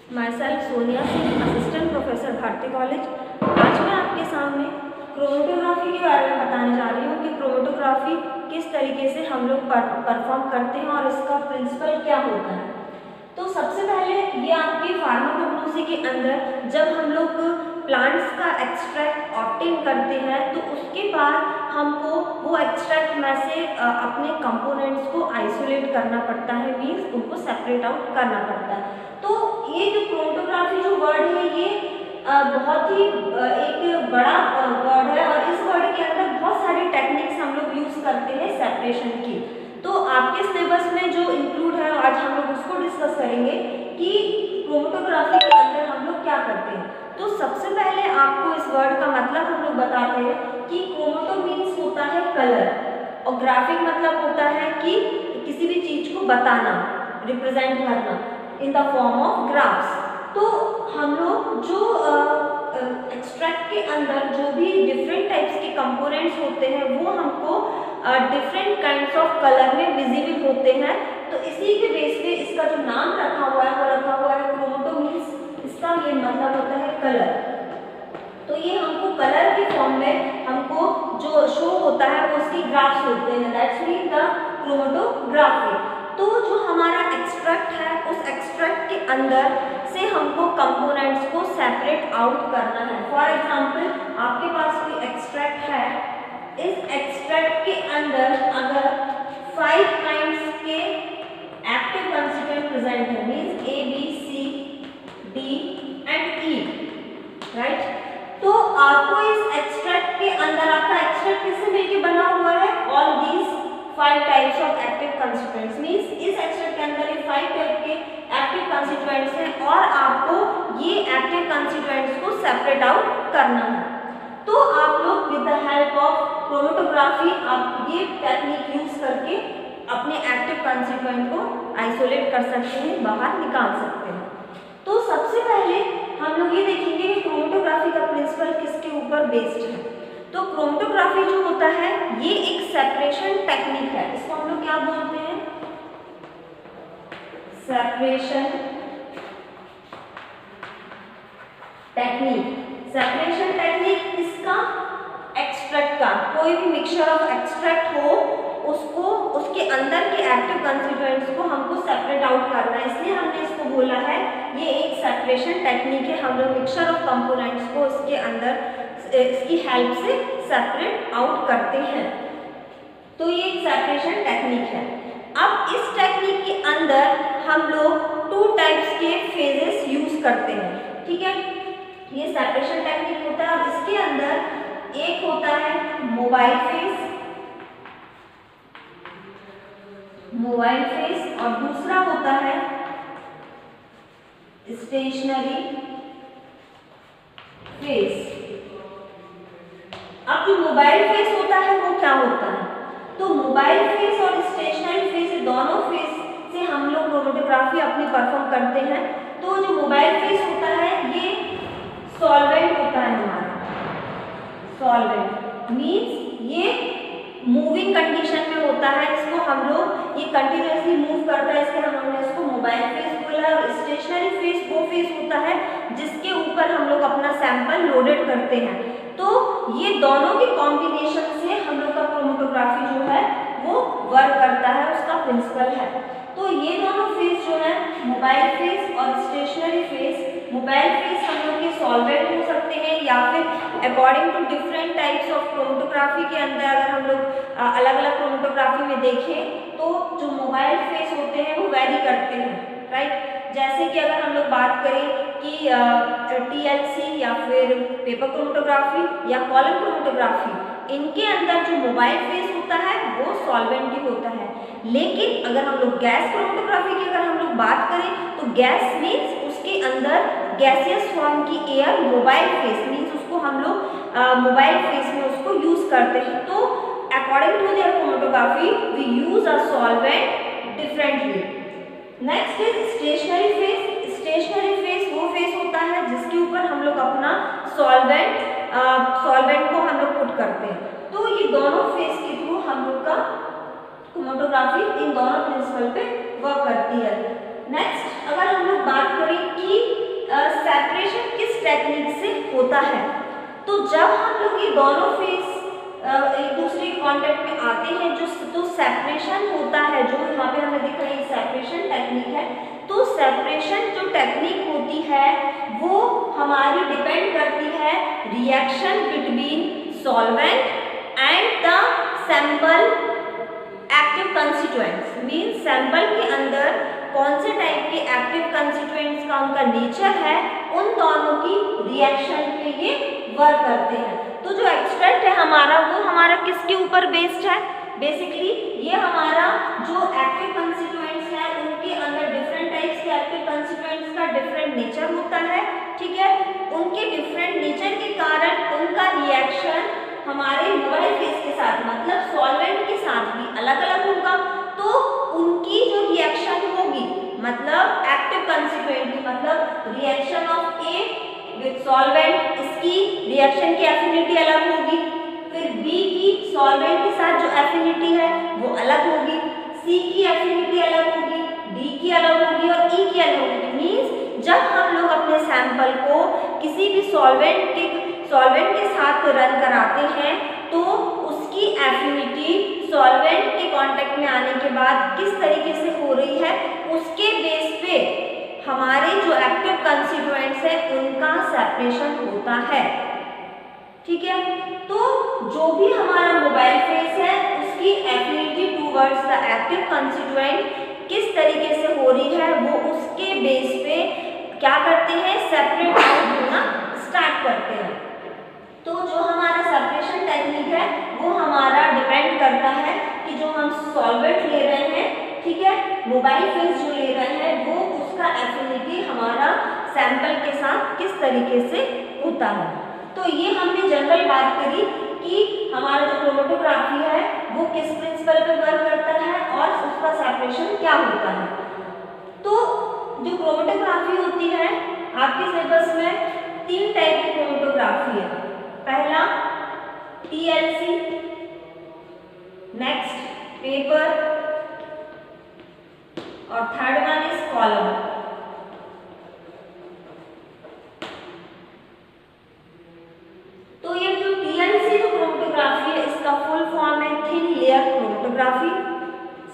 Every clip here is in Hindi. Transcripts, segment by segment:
My self Sonia Singh, assistant professor Bharati college. आज मैं आपके सामने क्रोमेटोग्राफी के बारे में बताने जा रही हूँ कि क्रोमेटोग्राफी किस तरीके से हम लोग परफॉर्म करते हैं और इसका प्रिंसिपल क्या होता है। तो सबसे पहले ये आपकी फार्माकोग्नोसी के अंदर जब हम लोग प्लांट्स का एक्सट्रैक्ट ऑब्टेन करते हैं तो उसके बाद हमको वो एक्सट्रैक्ट में से अपने कंपोनेंट्स को आइसोलेट करना पड़ता है, मीन्स उनको सेपरेट आउट करना पड़ता है। तो ये जो क्रोमेटोग्राफी जो वर्ड है ये बहुत ही एक बड़ा वर्ड है और इस वर्ड के अंदर बहुत सारी टेक्निक्स हम लोग यूज करते हैं सेपरेशन की। तो आपके सिलेबस में जो इंक्लूड है आज हम लोग उसको डिस्कस करेंगे कि क्रोमेटोग्राफी के अंदर हम लोग क्या करते हैं। तो सबसे पहले आपको इस वर्ड का मतलब हम लोग बताते हैं कि क्रोमेटो मीन्स होता है कलर और ग्राफिक मतलब होता है कि किसी भी चीज को बताना, रिप्रेजेंट करना in the form of graphs. तो हम लोग जो एक्सट्रैक्ट के अंदर जो भी डिफरेंट टाइप्स के कंपोनेंट्स होते हैं वो हमको डिफरेंट काइंड्स ऑफ कलर में विजिबल होते हैं। तो इसी के बेस पे इसका जो नाम रखा हुआ है वो रखा हुआ है क्रोमेटो मीन्स, इसका ये मतलब होता है कलर। तो ये हमको कलर के फॉर्म में हमको जो शो होता है वो उसकी ग्राफ्स होते हैं, दैट्स मीन द क्रोमेटोग्राफी। तो जो हमारा एक्सट्रैक्ट है उस एक्सट्रैक्ट के अंदर से हमको कंपोनेंट्स को सेपरेट आउट करना है। फॉर एग्जांपल आपके पास कोई एक्सट्रैक्ट है, इस एक्सट्रैक्ट के अंदर अगर 5 काइंड्स के एक्टिव कंस्टिट्यूएंट प्रेजेंट है, means A B C D and E, right. तो आपको इस एक्सट्रैक्ट के अंदर आपका एक्सट्रैक्ट किससे मिलकर बना हुआ है, all these 5 types of active constituents, means इस एक्सट्रैक्ट के अंदर ये 5 टाइप के एक्टिव कंस्टिट्यूएंट्स हैं और आपको ये एक्टिव कंस्टिट्यूएंट्स को सेपरेट आउट करना है। तो आप लोग with the help of chromatography आप ये टेक्निक यूज करके अपने एक्टिव कंस्टिट्यूएंट को आइसोलेट कर सकते हैं, बाहर निकाल सकते हैं। तो सबसे पहले हम लोग ये देखेंगे कि क्रोमेटोग्राफी का प्रिंसिपल किसके ऊपर बेस्ड है। तो क्रोमेटोग्राफी जो होता है ये एक सेपरेशन टेक्निक है, इसको हम लोग क्या बोलते हैं, सेपरेशन टेक्निक। सेपरेशन टेक्निक किसका, एक्सट्रैक्ट का। कोई भी मिक्सचर ऑफ एक्सट्रैक्ट हो उसको उसके अंदर के एक्टिव कंस्टिट्यूएंट्स को हमको सेपरेट आउट करना है, इसलिए हमने इसको बोला है ये एक सेपरेशन टेक्निक है। हम लोग मिक्सचर ऑफ कंपोनेंट्स को इसके अंदर इसकी हेल्प से सेपरेट आउट करते हैं। तो ये एक सेपरेशन टेक्निक है। अब इस टेक्निक के अंदर हम लोग 2 टाइप्स के फेजेस यूज करते हैं, ठीक है। ये सेपरेशन टेक्निक होता है। अब इसके अंदर एक होता है मोबाइल फेज, मोबाइल फेज और दूसरा होता है स्टेशनरी फेज। अब जो मोबाइल फेज होता है वो क्या होता है, तो मोबाइल फेज और स्टेशनरी फेज दोनों फेज से हम लोग क्रोमेटोग्राफी अपनी परफॉर्म करते हैं। तो जो मोबाइल फेज होता है ये सॉल्वेंट होता है हमारा, सॉल्वेंट मींस ये मूविंग कंडीशन में होता है, इसको हम लोग ये कंटिन्यूअसली मूव करता है, इसलिए हमने इसको मोबाइल फेज बोला। और स्टेशनरी फेज वो फेज होता है जिसके ऊपर हम लोग अपना सैंपल लोडेड करते हैं। तो ये दोनों के कॉम्बिनेशन से हम लोग का क्रोमेटोग्राफी जो है वो वर्क करता है, उसका प्रिंसिपल है। तो ये दोनों फेज जो है मोबाइल फेज और स्टेशनरी फेज, मोबाइल फेज हम लोग के सॉल्वेंट हो सकते हैं या फिर according to different types of chromatography के अंदर अगर हम लोग अलग अलग क्रोमेटोग्राफी में देखें तो जो मोबाइल फेज होते हैं वो वैरी करते हैं, राइट। जैसे कि अगर हम लोग बात करें कि TLC या फिर पेपर क्रोमेटोग्राफी या कॉलम क्रोमेटोग्राफी, इनके अंदर जो मोबाइल फेज होता है वो सॉल्वेंट ही होता है। लेकिन अगर हम लोग गैस क्रोमेटोग्राफी की अगर हम लोग बात करें तो गैस मीन्स उसके अंदर गैसियस फॉर्म की एयर, मोबाइल फेज मीन्स उसको हम लोग मोबाइल फेज में उसको यूज करते हैं। तो according to their chromatography we use a solvent differently. Next is stationary phase. Stationary phase वो फेज होता है जिसके ऊपर हम लोग अपना सॉल्वेंट को हम लोग पुट करते हैं। तो ये दोनों फेज के थ्रू हम लोग का क्रोमेटोग्राफी इन दोनों प्रिंसिपल पे वर्क करती है। नेक्स्ट अगर हम लोग बात करें कि सेपरेशन किस टेक्निक से होता है? तो जब हम लोग ये दोनों फेस एक दूसरे के कांटेक्ट में आते हैं जो तो सेपरेशन होता है, जो यहाँ पे हमें दिख रहा है सेपरेशन टेक्निक है। तो सेपरेशन जो टेक्निक होती है वो हमारी डिपेंड करती है reaction between solvent and the sample active constituents. Means sample के अंदर कौन से टाइप के एक्टिव कंस्टिट्यूएंट्स का उनका नेचर है, उन दोनों की रिएक्शन पे ये वर्क करते हैं। तो जो एक्सट्रैक्ट है हमारा वो हमारा किसके ऊपर बेस्ड है? बेसिकली ये हमारा जो एक्टिव कंस्टिट्यूएंट्स हैं उनके अंदर डिफरेंट टाइप्स के एक्टिव कंस्टिट्यूएंट्स का डिफरेंट नेचर होता है, ठीक है। उनके डिफरेंट नेचर के कारण उनका रिएक्शन हमारे मोबाइल फेस के साथ मतलब सॉल्वेंट के साथ भी अलग अलग होगा। तो उनकी जो रिएक्शन होगी मतलब एक्टिव कंस्टिट्यूएंट की मतलब reaction of A with solvent, इसकी रिएक्शन की एफिनिटी अलग होगी। फिर बी की सॉल्वेंट के साथ जो एफिनिटी है वो अलग होगी, सी की एफिनिटी अलग होगी, डी की अलग होगी और ई की अलग होगी। मींस जब हम लोग अपने सैंपल को किसी भी सॉल्वेंट के साथ रन कराते हैं तो उसकी एफिनिटी सॉल्वेंट के कांटेक्ट में आने के बाद किस तरीके से हो रही है उसके बेस पे हमारे जो एक्टिव कंस्टिट्यूएंट्स हैं उनका सेपरेशन होता है, ठीक है। तो जो भी हमारा मोबाइल फेस है उसकी affinity towards the active constituent किस तरीके से हो रही है वो उसके बेस पे क्या करते हैं, सेपरेट आउट होना स्टार्ट करते हैं। तो जो हमारा सेपरेशन टेक्निक है वो हमारा डिपेंड करता है कि जो हम सॉल्वेंट ले रहे हैं, ठीक है, मोबाइल फेस जो ले रहे हैं वो उसका एफिनिटी हमारा सैंपल के साथ किस तरीके से होता है। तो ये हमने जनरल बात करी कि हमारा जो क्रोमेटोग्राफी है वो किस प्रिंसिपल पे वर्क करता है और उसका सेपरेशन क्या होता है। तो जो क्रोमेटोग्राफी होती है आपके सिलेबस में 3 टाइप की क्रोमेटोग्राफी है। पहला TLC, नेक्स्ट पेपर और थर्ड वन इज कॉलम। तो ये जो TLC जो क्रोमेटोग्राफी है इसका फुल फॉर्म है थिन लेयर क्रोमेटोग्राफी,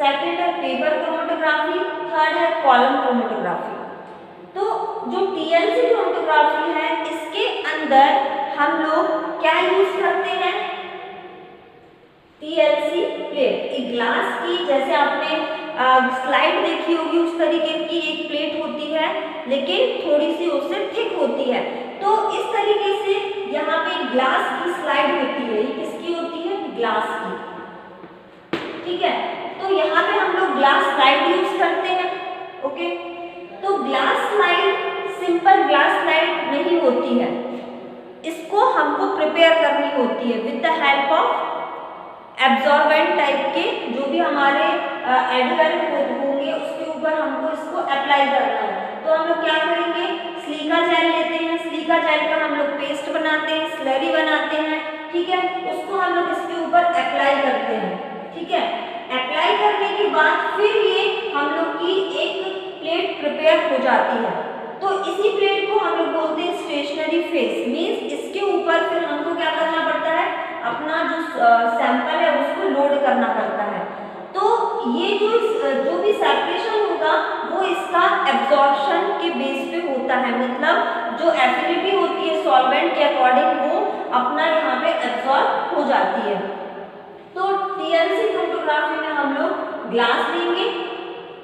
सेकंड है पेपर क्रोमेटोग्राफी, थर्ड है कॉलम क्रोमेटोग्राफी। तो जो TLC क्रोमेटोग्राफी है इसके अंदर हम लोग क्या यूज करते हैं, TLC प्लेट, एक ग्लास की जैसे आपने स्लाइड देखी होगी उस तरीके की एक प्लेट होती है लेकिन थोड़ी सी उससे थिक होती है। तो इस तरीके से यहाँ पे ग्लास की स्लाइड होती है, ये किसकी होती है, ग्लास की, ठीक है। तो यहाँ पे हम लोग ग्लास स्लाइड यूज करते हैं, ओके। तो glass slide simple glass slide नहीं होती है, इसको हमको प्रिपेयर करनी होती है with the help of absorbent type के जो भी हमारे एडहेरेंट होंगे उसके ऊपर हमको इसको अप्लाई करना है। तो हम लोग क्या करेंगे, सिलिका जेल लेते हैं, सिलिका जेल का हम लोग पेस्ट बनाते हैं, स्लरी बनाते हैं, ठीक है, उसको हम लोग इसके ऊपर अप्लाई करते हैं, ठीक है। अप्लाई करने के बाद फिर ये हम लोग की एक प्लेट प्रिपेयर हो जाती है। तो इसी प्लेट को हम लोग बोलते हैं स्टेशनरी फेस। मींस इसके ऊपर फिर हमको क्या करना पड़ता है, अपना जो सैंपल है उसको लोड करना पड़ता है। तो ये जो भी सेपरेशन होगा वो इसका एब्जॉर्प्शन के बेस पे होता है, मतलब जो एफिनिटी होती है सॉल्वेंट के अकॉर्डिंग वो अपना यहाँ पे एब्जॉर्ब हो जाती है। तो TLC क्रोमेटोग्राफी में हम लोग ग्लास लेंगे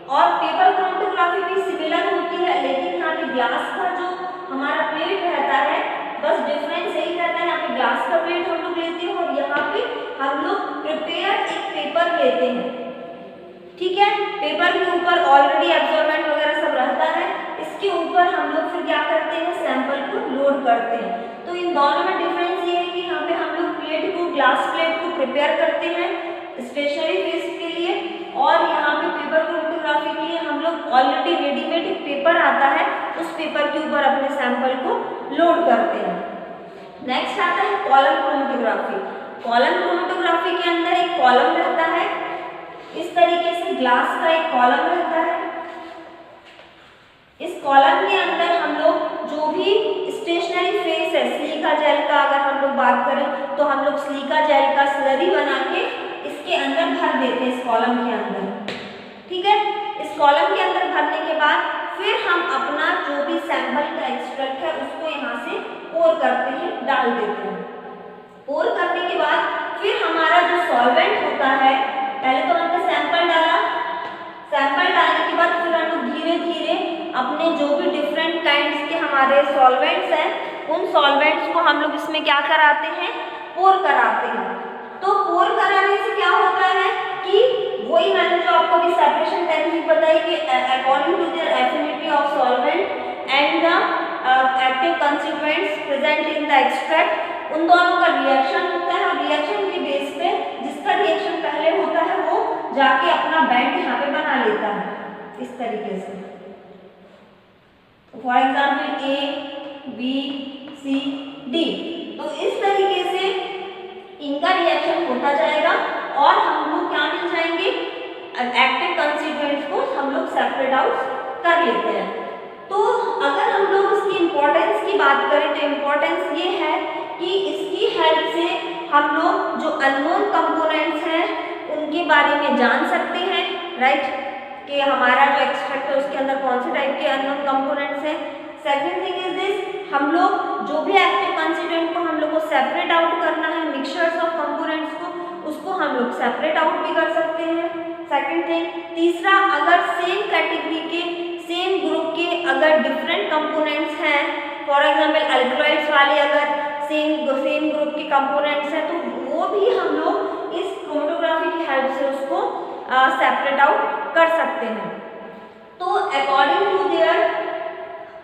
और पेपर क्रोमेटोग्राफी भी सिमिलर होती है लेकिन यहाँ पे ग्लास का जो हमारा प्लेट रहता है बस डिफरेंस यही रहता है, यहाँ पे ग्लास का प्लेट हम लोग लेते हैं और यहाँ पे हम लोग प्रिपेयर एक पेपर लेते हैं, ठीक है। पेपर के ऊपर ऑलरेडी एब्जॉर्बेंट वगैरह सब रहता है, इसके ऊपर हम लोग फिर क्या करते हैं, सैंपल को लोड करते हैं। तो इन दोनों में डिफरेंस ये है कि यहाँ पे हम लोग प्लेट को ग्लास प्लेट को प्रिपेयर करते हैं स्टेशनरी फेस के लिए और यहाँ पे पेपर क्रोमेटोग्राफी के लिए हम लोग ऑलरेडी रेडीमेड एक पेपर आता है उस पेपर के ऊपर अपने सैंपल को लोड करते हैं। नेक्स्ट आता है कॉलम क्रोमेटोग्राफी। कॉलम क्रोमेटोग्राफी के अंदर एक कॉलम रहता है, इस तरीके से ग्लास का एक कॉलम रहता है। इस कॉलम के अंदर हम लोग जो भी भी स्टेशनरी फेस है सिलिका जेल का, अगर हम लोग बात करें तो हम लोग सिलिका जेल का स्लरी बना के इसके अंदर भर देते हैं, इस कॉलम के अंदर। ठीक है, इस कॉलम के अंदर भरने के बाद फिर हम अपना जो भी सैंपल का एक्सट्रैक्ट है उसको यहाँ से पोर करते हैं, डाल देते हैं। पोर करने के बाद फिर हमारा जो सॉल्वेंट होता है, पहले तो हमने सैंपल डाला, सैंपल डालने के बाद फिर हम लोग धीरे धीरे अपने जो भी डिफरेंट काइंड्स के हमारे सॉल्वेंट्स हैं उन सॉल्वेंट्स को हम लोग इसमें क्या कराते हैं, पोर कराते हैं। तो पोर कराने से क्या होता है कि वही मैंने जो आपको अभी सेपरेशन टेक्निक बताई कि according to their affinity of solvent and the active constituents present in the extract, उन दोनों का रिएक्शन होता है और रिएक्शन के बेस पे जिसका रिएक्शन पहले होता है वो जाके अपना बैंड यहाँ पे बना लेता है इस तरीके से। For example A B C D, तो इस तरीके से इनका रिएक्शन होता जाएगा और हम लोग क्या मिल जाएंगे, एक्टिव कंस्टिट्यूएंट्स को हम लोग सेपरेट आउट कर लेते हैं। तो अगर हम लोग इसकी इम्पोर्टेंस की बात करें तो इम्पोर्टेंस ये है कि इसकी हेल्प से हम लोग जो अननोन कंपोनेंट्स हैं उनके बारे में जान सकते हैं, राइट, कि हमारा जो एक्सट्रैक्ट है उसके अंदर कौन से टाइप के अननोन कंपोनेंट्स हैं। सेकेंड थिंग इज दिस, हम लोग जो भी एक्टिव कंस्टिट्यूएंट को हम लोग को सेपरेट आउट करना है, मिक्सचर्स ऑफ कंपोनेंट्स को, उसको हम लोग सेपरेट आउट भी कर सकते हैं। सेकेंड थिंग, तीसरा, अगर सेम कैटेगरी के सेम ग्रुप के अगर डिफरेंट कंपोनेंट्स हैं, फॉर एग्जांपल अल्कलॉइड्स वाले अगर सेम ग्रुप के कंपोनेंट्स हैं तो वो भी हम लोग इस क्रोमेटोग्राफी की हेल्प से उसको सेपरेट आउट कर सकते हैं। तो according to their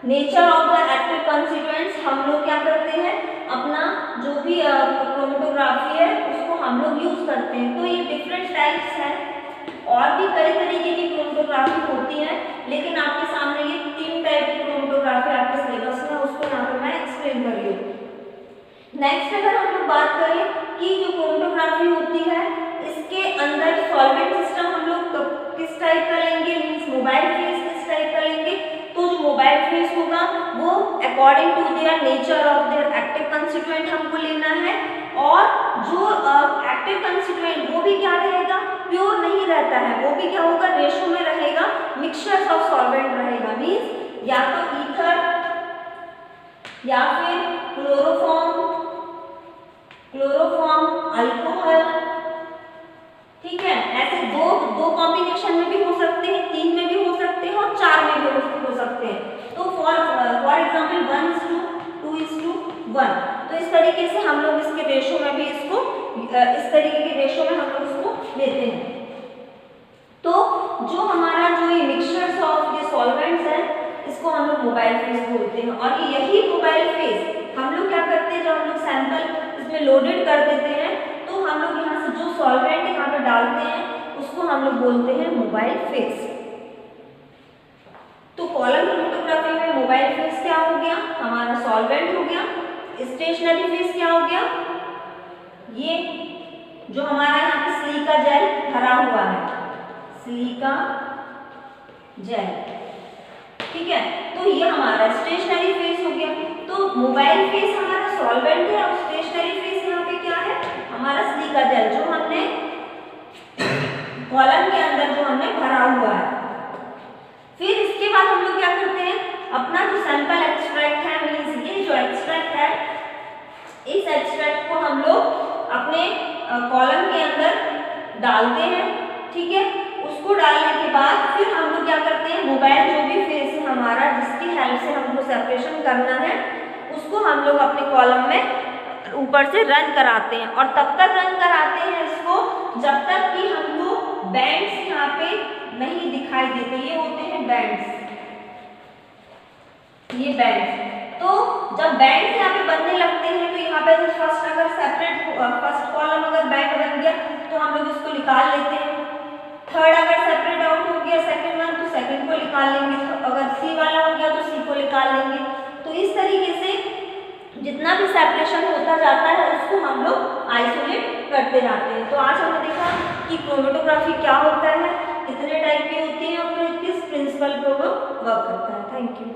nature of the active constituents हम लोग क्या करते हैं, अपना जो भी क्रोमेटोग्राफी है उसको हम लोग यूज करते हैं। तो ये डिफरेंट टाइप्स हैं, और भी कई तरीके की क्रोमेटोग्राफी होती है, लेकिन आपके सामने ये 3 टाइप की क्रोमेटोग्राफी आपके सिलेबस में, उसको यहाँ पर मैं एक्सप्लेन कर रही हूँ। नेक्स्ट अगर हम लोग बात करें कि जो क्रोमेटोग्राफी होती है इसके अंदर सॉल्वेंट सिस्टम हम लोग किस टाइप का लेंगे, मीन्स मोबाइल फेस किस टाइप का लेंगे। तो जो मोबाइल फेस होगा वो according to their nature of their active constituent हमको लेना है, और जो एक्टिव कंस्टिट्यूएंट वो भी क्या रहेगा, प्योर नहीं रहता है, वो भी क्या होगा, रेशो में रहेगा, मिक्सचर्स ऑफ सॉल्वेंट रहेगा, मीन्स या तो ईथर या फिर क्लोरोफॉर्म अल्कोहल, ठीक है। ऐसे दो कॉम्बिनेशन में भी हो सकते हैं, 3 में भी हो सकते हैं और 4 में भी हो सकते हैं। तो फॉर एग्जाम्पल 1:2:1, तो इस तरीके से हम लोग इसके रेशो में भी इसको इस तरीके के रेशो में हम लोग इसको लेते हैं। तो जो हमारा जो ये मिक्सचर्स ऑफ ये सॉल्वेंट्स है इसको हम लोग मोबाइल फेस बोलते हैं, और यही मोबाइल फेस हम लोग क्या करते हैं, जब हम लोग सैंपल इसमें लोडेड कर देते हैं तो हम लोग यहाँ से जो सॉल्वेंट यहाँ पे डालते हैं उसको हम लोग बोलते हैं मोबाइल फेस। तो कॉलम क्रोमेटोग्राफी में मोबाइल फेस क्या हो गया, हमारा सॉल्वेंट हो गया। स्टेशनरी फेस क्या हो गया, ये जो हमारा यहाँ पे सिलिका जेल भरा हुआ है, सिलिका जेल, ठीक है। तो ये हमारा स्टेशनरी फेस हो गया। तो मोबाइल फेस हमारा सॉल्वेंट है और स्टेशनरी फेस यहाँ पे क्या है, हमारा सिलिका जेल जो हमने कॉलम के अंदर जो हमने भरा हुआ है। फिर इसके बाद हम लोग क्या करते हैं, अपना जो सैंपल एक्सट्रैक्ट है, मींस ये जो एक्सट्रैक्ट है, इस एक्सट्रैक्ट को हम लोग अपने कॉलम के अंदर डालते हैं, ठीक है। उसको डालने के बाद फिर हम लोग क्या करते हैं, मोबाइल जो भी फेस है हमारा जिसकी हेल्प से हमको सेपरेशन करना है उसको हम लोग अपने कॉलम में ऊपर से रन कराते हैं, और तब तक रन कराते हैं इसको जब तक कि हमको बैंड्स यहाँ पे नहीं दिखाई देते। ये होते हैं बैंड्स, ये बैंड्स। तो जब बैंड्स यहाँ पे बनने लगते हैं तो यहाँ पे फर्स्ट अगर सेपरेट फर्स्ट कॉलम अगर बैंड बन गया तो हम लोग इसको निकाल लेते हैं। थर्ड अगर सेपरेट आउट हो गया सेकंड वन तो सेकंड को निकाल लेंगे, अगर सी वाला हो गया तो सी को निकाल लेंगे। तो इस तरीके से जितना भी सेपरेशन होता जाता है उसको हम लोग आइसोलेट करते जाते हैं। तो आज हमने देखा कि क्रोमेटोग्राफी क्या होता है, कितने टाइप की होती है और किस प्रिंसिपल पे वो वर्क करता है। Thank you.